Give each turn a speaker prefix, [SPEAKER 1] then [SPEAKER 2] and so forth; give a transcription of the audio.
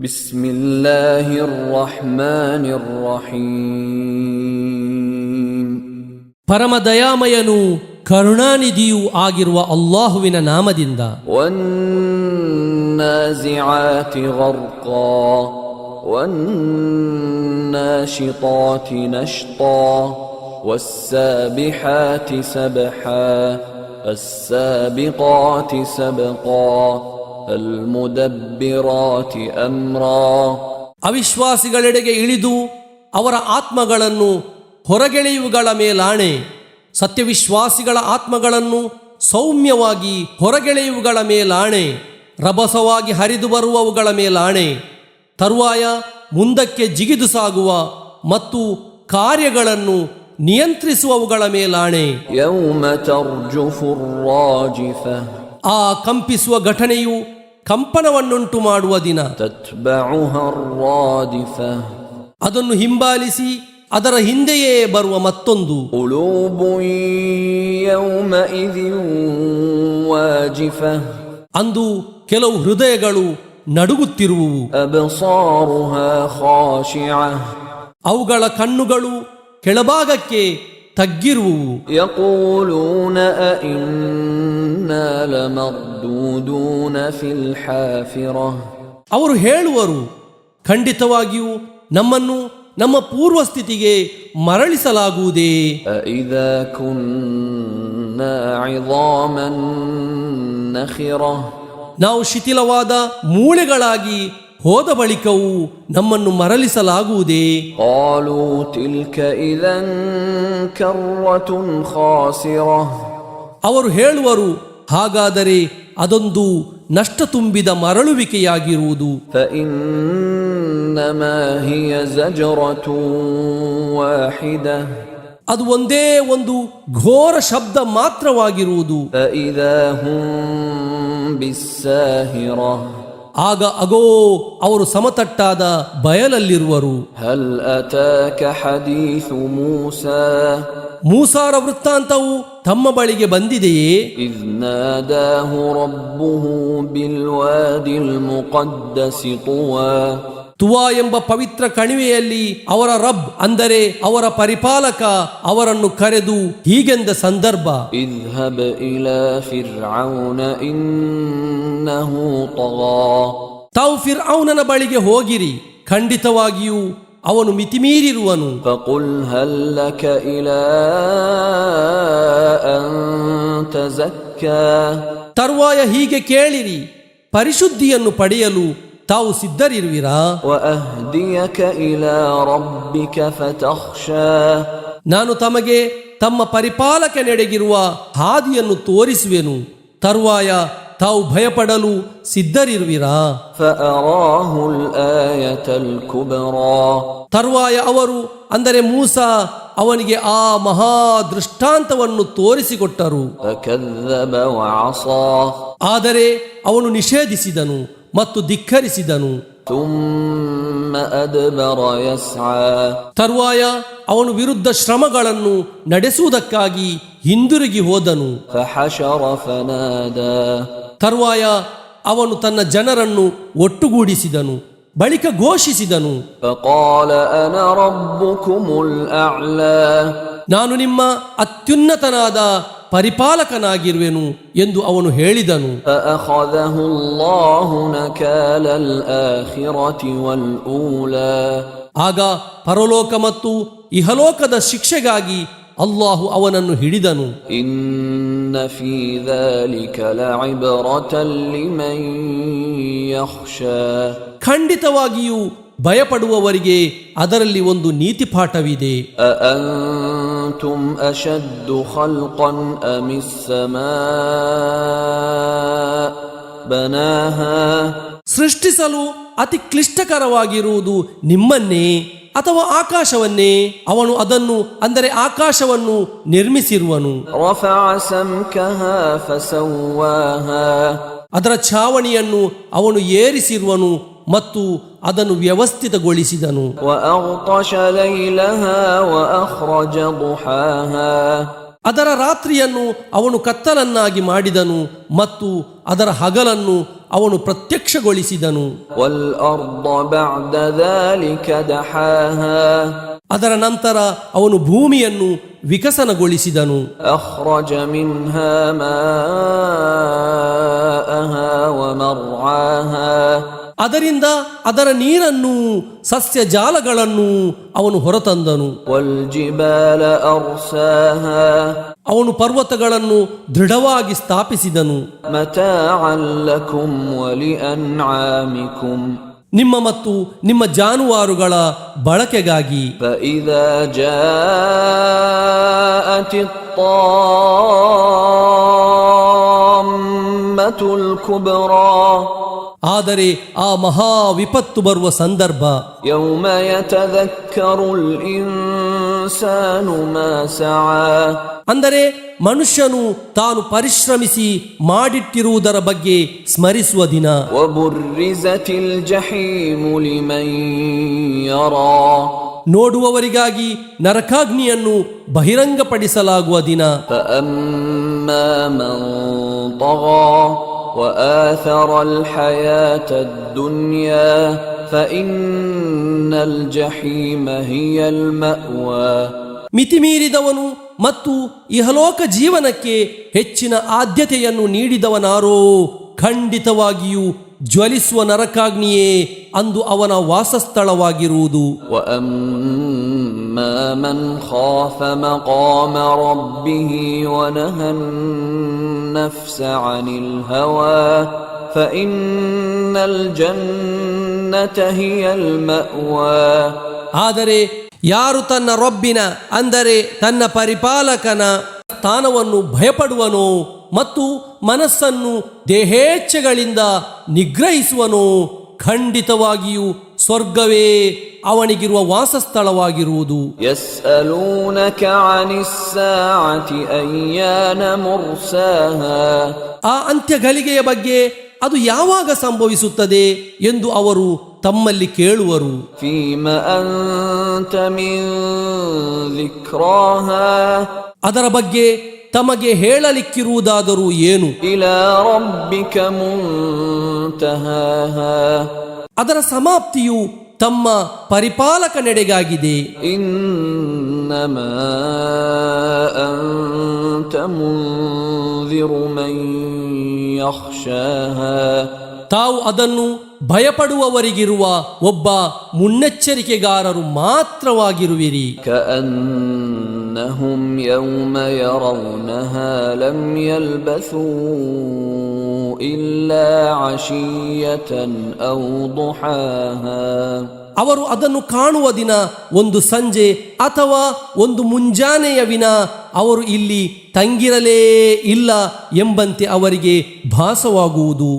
[SPEAKER 1] ಬಿಸ್ಮಿಲ್ಲಾಹಿರ್ ರಹ್ಮಾನಿರ್ ರಹೀಮ್.
[SPEAKER 2] ಪರಮ ದಯಾಮಯನೂ ಕರುಣಾನಿಧಿಯೂ ಆಗಿರುವ ಅಲ್ಲಾಹುವಿನ ನಾಮದಿಂದ.
[SPEAKER 1] ವನ್ನಾಜಿಆತಿ ಗರ್ಕಾ ವನ್ನಾಶಿತಾತಿ ನಶ್ತಾ ವಸ್ಸಾಬಿಹಾತಿ ಸಬ್ಹಾ ಅಸ್ಸಾಬಿಕಾತಿ ಸಬ್ಕಾ ಅಲ್ಮುದಬ್ಬಿರಾತಿ ಅಮ್ರಾ.
[SPEAKER 2] ಅವಿಶ್ವಾಸಿಗಳೆಡೆಗೆ ಇಳಿದು ಅವರ ಆತ್ಮಗಳನ್ನು ಹೊರಗೆಳೆಯುವುಗಳ ಮೇಲಾಣೆ, ಸತ್ಯವಿಶ್ವಾಸಿಗಳ ಆತ್ಮಗಳನ್ನು ಸೌಮ್ಯವಾಗಿ ಹೊರಗೆಳೆಯುವುಗಳ ಮೇಲಾಣೆ, ರಭಸವಾಗಿ ಹರಿದು ಬರುವವುಗಳ ಮೇಲಾಣೆ, ತರುವಾಯ ಮುಂದಕ್ಕೆ ಜಿಗಿದು ಸಾಗುವ ಮತ್ತು ಕಾರ್ಯಗಳನ್ನು ನಿಯಂತ್ರಿಸುವವುಗಳ ಮೇಲಾಣೆ.
[SPEAKER 1] ಯೌಮ ತರ್ಜುಫುರ್ ರಾಜಿಫ,
[SPEAKER 2] ಆ ಕಂಪಿಸುವ ಘಟನೆಯು ಕಂಪನವನ್ನುಂಟು ಮಾಡುವ ದಿನ.
[SPEAKER 1] ತತ್ಬಉಹರ್ ರಾದಿಫ,
[SPEAKER 2] ಅದನ್ನು ಹಿಂಬಾಲಿಸಿ ಅದರ ಹಿಂದೆಯೇ ಬರುವ ಮತ್ತೊಂದು.
[SPEAKER 1] ಕುಲೂಬುನ್ ಯೌಮಇದಿನ್ ವಾಜಿಫ,
[SPEAKER 2] ಅಂದು ಕೆಲವು ಹೃದಯಗಳು ನಡುಗುತ್ತಿರುವುವು.
[SPEAKER 1] ಅಬ್ಸಾರುಹಾ ಖಾಶಿಅ,
[SPEAKER 2] ಅವುಗಳ ಕಣ್ಣುಗಳು ಕೆಳಭಾಗಕ್ಕೆ ತಗ್ಗಿರುವುವು.
[SPEAKER 1] ಯಕೂಲೂನ ಅಇನ್ನಾ ಲಮರ್ದೂದೂನ ಫಿಲ್ ಹಾಫಿರ,
[SPEAKER 2] ಅವರು ಹೇಳುವರು, ಖಂಡಿತವಾಗಿಯೂ ನಮ್ಮನ್ನು ನಮ್ಮ ಪೂರ್ವ ಸ್ಥಿತಿಗೆ ಮರಳಿಸಲಾಗುವುದೇ.
[SPEAKER 1] ಅಇದಾ ಕುನ್ನಾ ಇದಾಮನ್ ನಖಿರ,
[SPEAKER 2] ನಾವು ಶಿಥಿಲವಾದ ಮೂಳೆಗಳಾಗಿ ಹೋದ ಬಳಿಕವೂ ನಮ್ಮನ್ನು ಮರಳಿಸಲಾಗುವುದೇ.
[SPEAKER 1] ಕಾಲೂ ತಿಲ್ಕ ಇದನ್ ಕರ್ರತುನ್ ಖಾಸಿರ,
[SPEAKER 2] ಅವರು ಹೇಳುವರು, ಹಾಗಾದರೆ ಅದೊಂದು ನಷ್ಟ ತುಂಬಿದ ಮರಳುವಿಕೆಯಾಗಿರುವುದು.
[SPEAKER 1] ಫಇನ್ನಮಾ ಹಿಯ ಜಜ್ರತುನ್ ವಾಹಿದ,
[SPEAKER 2] ಅದು ಒಂದೇ ಒಂದು ಘೋರ ಶಬ್ದ ಮಾತ್ರವಾಗಿರುವುದು.
[SPEAKER 1] ಫಇದಾ ಹುಂ ಬಿಸ್ಸಾಹಿರ,
[SPEAKER 2] ಆಗ ಅಗೋ ಅವರು ಸಮತಟ್ಟಾದ ಬಯಲಲ್ಲಿರುವರು.
[SPEAKER 1] ಹಲ್ ಅತಾಕ ಹದೀಸು ಮೂಸಾ,
[SPEAKER 2] ಮೂಸಾರ ವೃತ್ತಾಂತವು ತಮ್ಮ ಬಳಿಗೆ ಬಂದಿದೆಯೇ.
[SPEAKER 1] ಇದ್ ನಾದಾಹು ರಬ್ಬುಹು ಬಿಲ್ವಾದಿಲ್ ಮುಕದ್ದಸಿ ತುವಾ,
[SPEAKER 2] ತುವಾ ಎಂಬ ಪವಿತ್ರ ಕಣಿವೆಯಲ್ಲಿ ಅವರ ರಬ್ ಅಂದರೆ ಅವರ ಪರಿಪಾಲಕ ಅವರನ್ನು ಕರೆದು ಹೀಗೆಂದ ಸಂದರ್ಭ.
[SPEAKER 1] ಇದ್ಹಬ್ ಇಲಾ ಫಿರ್ಔನ ಇನ್ನಹು ತಗಾ,
[SPEAKER 2] ತಾವು ಫಿರ್ಔನನ ಬಳಿಗೆ ಹೋಗಿರಿ, ಖಂಡಿತವಾಗಿಯೂ ಅವನು ಮಿತಿಮೀರಿರುವನು.
[SPEAKER 1] ಫಕುಲ್ ಹಲ್ ಲಕ ಇಲಾ ಅನ್ ತಜಕ್ಕಾ,
[SPEAKER 2] ತರುವಾಯ ಹೀಗೆ ಕೇಳಿರಿ, ಪರಿಶುದ್ಧಿಯನ್ನು ಪಡೆಯಲು ತಾವು ಸಿದ್ಧರಿರುವಿರಾ.
[SPEAKER 1] ವಅಹ್ದಿಯಕ ಇಲಾ ರಬ್ಬಿಕ ಫತಖ್ಶಾ,
[SPEAKER 2] ನಾನು ತಮಗೆ ತಮ್ಮ ಪರಿಪಾಲಕನೆಡೆಗಿರುವ ಹಾದಿಯನ್ನು ತೋರಿಸುವೆನು, ತರುವಾಯ ತಾವು ಭಯಪಡಲು ಸಿದ್ಧರಿರುವಿರಾ.
[SPEAKER 1] ಫಅರಾಹುಲ್ ಆಯತಲ್ ಕುಬ್ರಾ,
[SPEAKER 2] ತರುವಾಯ ಅವರು ಅಂದರೆ ಮೂಸಾ ಅವನಿಗೆ ಆ ಮಹಾ ದೃಷ್ಟಾಂತವನ್ನು ತೋರಿಸಿಕೊಟ್ಟರು.
[SPEAKER 1] ಫಕذب ವಅಸಾ,
[SPEAKER 2] ಆದರೆ ಅವನು ನಿಷೇಧಿಸಿದನು ಮತ್ತು ಧಿಕ್ಕರಿಸಿದನು.
[SPEAKER 1] ಥುಮ್ಮ ಅದ್ಬರ ಯಸ್ಆ,
[SPEAKER 2] ತರುವಾಯ ಅವನು ವಿರುದ್ಧ ಶ್ರಮಗಳನ್ನು ನಡೆಸುವುದಕ್ಕಾಗಿ ಹಿಂದಿರುಗಿ ಹೋದನು.
[SPEAKER 1] ಫಹಶರ ಫನಾದಾ,
[SPEAKER 2] ತರುವಾಯ ಅವನು ತನ್ನ ಜನರನ್ನು ಒಟ್ಟುಗೂಡಿಸಿದನು, ಬಳಿಕ ಘೋಷಿಸಿದನು,
[SPEAKER 1] ಫಕಾಲ ಅನ ರಬ್ಬುಕುಮುಲ್ ಅಅ್ಲಾ,
[SPEAKER 2] ನಾನು ನಿಮ್ಮ ಅತ್ಯುನ್ನತನಾದ ಪರಿಪಾಲಕನಾಗಿರುವೆನು ಎಂದು ಅವನು ಹೇಳಿದನು.
[SPEAKER 1] ಫಅಖذಹು ಅಲ್ಲಾಹು ನಕಾಲಲ್ ಆಖಿರತಿ ವಲ್ ಊಲಾ,
[SPEAKER 2] ಆಗ ಪರಲೋಕ ಮತ್ತು ಇಹಲೋಕದ ಶಿಕ್ಷೆಗಾಗಿ ಅಲ್ಲಾಹು ಅವನನ್ನು ಹಿಡಿದನು.
[SPEAKER 1] ಇನ್ನ ಫೀ ذلك ಲಇಬ್ರತನ್ ಲಿಮನ್ ಯಖ್ಶಾ,
[SPEAKER 2] ಖಂಡಿತವಾಗಿಯೂ ಭಯಪಡುವವರಿಗೆ ಅದರಲ್ಲಿ ಒಂದು ನೀತಿ ಪಾಠವಿದೆ.
[SPEAKER 1] ಅಅಂತುಂ ಅಶದ್ದು ಖಲ್ಕನ್ ಅಮಿಸ್ ಸಮಾ ಬನಾಹಾ,
[SPEAKER 2] ಸೃಷ್ಟಿಸಲು ಅತಿ ಕ್ಲಿಷ್ಟಕರವಾಗಿರುವುದು ನಿಮ್ಮನ್ನೇ ಅಥವಾ ಆಕಾಶವನ್ನೇ. ಅವನು ಅದನ್ನು ಅಂದರೆ ಆಕಾಶವನ್ನು ನಿರ್ಮಿಸಿರುವನು.
[SPEAKER 1] ರಫಅ ಸಂಕಹಾ ಫಸವ್ವಾಹಾ,
[SPEAKER 2] ಅದರ ಛಾವಣಿಯನ್ನು ಅವನು ಏರಿಸಿರುವನು ಮತ್ತು ಅದನ್ನು ವ್ಯವಸ್ಥಿತಗೊಳಿಸಿದನು.
[SPEAKER 1] ವಅಗ್ತಶ ಲೈಲಹಾ ವಅಖ್ರಜ ದುಹಾಹಾ,
[SPEAKER 2] ಅದರ ರಾತ್ರಿಯನ್ನು ಅವನು ಕತ್ತಲನ್ನಾಗಿ ಮಾಡಿದನು ಮತ್ತು ಅದರ ಹಗಲನ್ನು ಅವನು ಪ್ರತ್ಯಕ್ಷಗೊಳಿಸಿದನು.
[SPEAKER 1] والأرض بعد ذلك دحاها
[SPEAKER 2] ಅದರ ನಂತರ ಅವನು ಭೂಮಿಯನ್ನು ವಿಕಸನಗೊಳಿಸಿದನು.
[SPEAKER 1] أخرج منها ماءها ومرعاها
[SPEAKER 2] ಅದರಿಂದ ಅದರ ನೀರನ್ನು ಸಸ್ಯ ಜಾಲಗಳನ್ನು ಅವನು ಹೊರತಂದನು.
[SPEAKER 1] والجبال أرساها
[SPEAKER 2] ಅವನು ಪರ್ವತಗಳನ್ನು ದೃಢವಾಗಿ ಸ್ಥಾಪಿಸಿದನು.
[SPEAKER 1] متاعا لكم ولأنعامكم
[SPEAKER 2] ನಿಮ್ಮ ಮತ್ತು ನಿಮ್ಮ ಜಾನುವಾರುಗಳ ಬಳಕೆಗಾಗಿ.
[SPEAKER 1] فإذا جاءت الطامة الكبرى
[SPEAKER 2] ಆದರೆ ಆ ಮಹಾ ವಿಪತ್ತು ಬರುವ ಸಂದರ್ಭ,
[SPEAKER 1] يوم يتذكر الإنسان ما سعى
[SPEAKER 2] ಅಂದರೆ ಮನುಷ್ಯನು ತಾನು ಪರಿಶ್ರಮಿಸಿ ಮಾಡಿಟ್ಟಿರುವುದರ ಬಗ್ಗೆ ಸ್ಮರಿಸುವ ದಿನ.
[SPEAKER 1] وبرزت الجحيم لمن يرى
[SPEAKER 2] ನೋಡುವವರಿಗಾಗಿ ನರಕಾಗ್ನಿಯನ್ನು ಬಹಿರಂಗಪಡಿಸಲಾಗುವ ದಿನ.
[SPEAKER 1] فأما من طغى وآثر الحياة الدنيا فإن الجحيم هي المأوى
[SPEAKER 2] ಮಿತಿಮೀರಿದವನು ಮತ್ತು ಇಹಲೋಕ ಜೀವನಕ್ಕೆ ಹೆಚ್ಚಿನ ಆದ್ಯತೆಯನ್ನು ನೀಡಿದವನಾರೋ ಖಂಡಿತವಾಗಿಯೂ ಜ್ವಲಿಸುವ ನರಕಾಗ್ನಿಯೇ ಅಂದು ಅವನ ವಾಸಸ್ಥಳವಾಗಿರುವುದು.
[SPEAKER 1] وأما من خاف مقام ربه ونهى النفس عن الهوى فإن الجنة هي المأوى
[SPEAKER 2] ಆದರೆ ಯಾರು ತನ್ನ ರಬ್ಬಿನ ಅಂದರೆ ತನ್ನ ಪರಿಪಾಲಕನ ಸ್ಥಾನವನ್ನು ಭಯಪಡುವನೋ ಮತ್ತು ಮನಸ್ಸನ್ನು ದೇಹೇಚ್ಛೆಗಳಿಂದ ನಿಗ್ರಹಿಸುವನೋ ಖಂಡಿತವಾಗಿಯೂ ಸ್ವರ್ಗವೇ ಅವನಿಗಿರುವ ವಾಸಸ್ಥಳವಾಗಿರುವುದು.
[SPEAKER 1] يسألونك عن الساعة أيان مرساها
[SPEAKER 2] ಆ ಅಂತ್ಯಗಳಿಗೆಯ ಬಗ್ಗೆ ಅದು ಯಾವಾಗ ಸಂಭವಿಸುತ್ತದೆ ಎಂದು ಅವರು ತಮ್ಮಲ್ಲಿ ಕೇಳುವರು.
[SPEAKER 1] فيما أنت من ذكراها
[SPEAKER 2] ಅದರ ಬಗ್ಗೆ ತಮಗೆ ಹೇಳಲಿಕ್ಕಿರುವುದಾದರೂ ಏನು?
[SPEAKER 1] إلى ربك منتهاها
[SPEAKER 2] ಅದರ ಸಮಾಪ್ತಿಯು ತಮ್ಮ ಪರಿಪಾಲಕನೆಡೆಗಾಗಿದೆ.
[SPEAKER 1] إنما أنت منذر من يخشاها
[SPEAKER 2] ತಾವು ಅದನ್ನು ಭಯಪಡುವವರಿಗಿರುವ ಒಬ್ಬ ಮುನ್ನೆಚ್ಚರಿಕೆಗಾರರು ಮಾತ್ರವಾಗಿರುವಿರಿ.
[SPEAKER 1] كأنهم يوم يرونها لم يلبثوا إلا عشية أو ضحاها
[SPEAKER 2] ಅವರು ಅದನ್ನು ಕಾಣುವ ದಿನ ಒಂದು ಸಂಜೆ ಅಥವಾ ಒಂದು ಮುಂಜಾನೆಯ ವಿನ ಅವರು ಇಲ್ಲಿ ತಂಗಿರಲೇ ಇಲ್ಲ ಎಂಬಂತೆ ಅವರಿಗೆ ಭಾಸವಾಗುವುದು.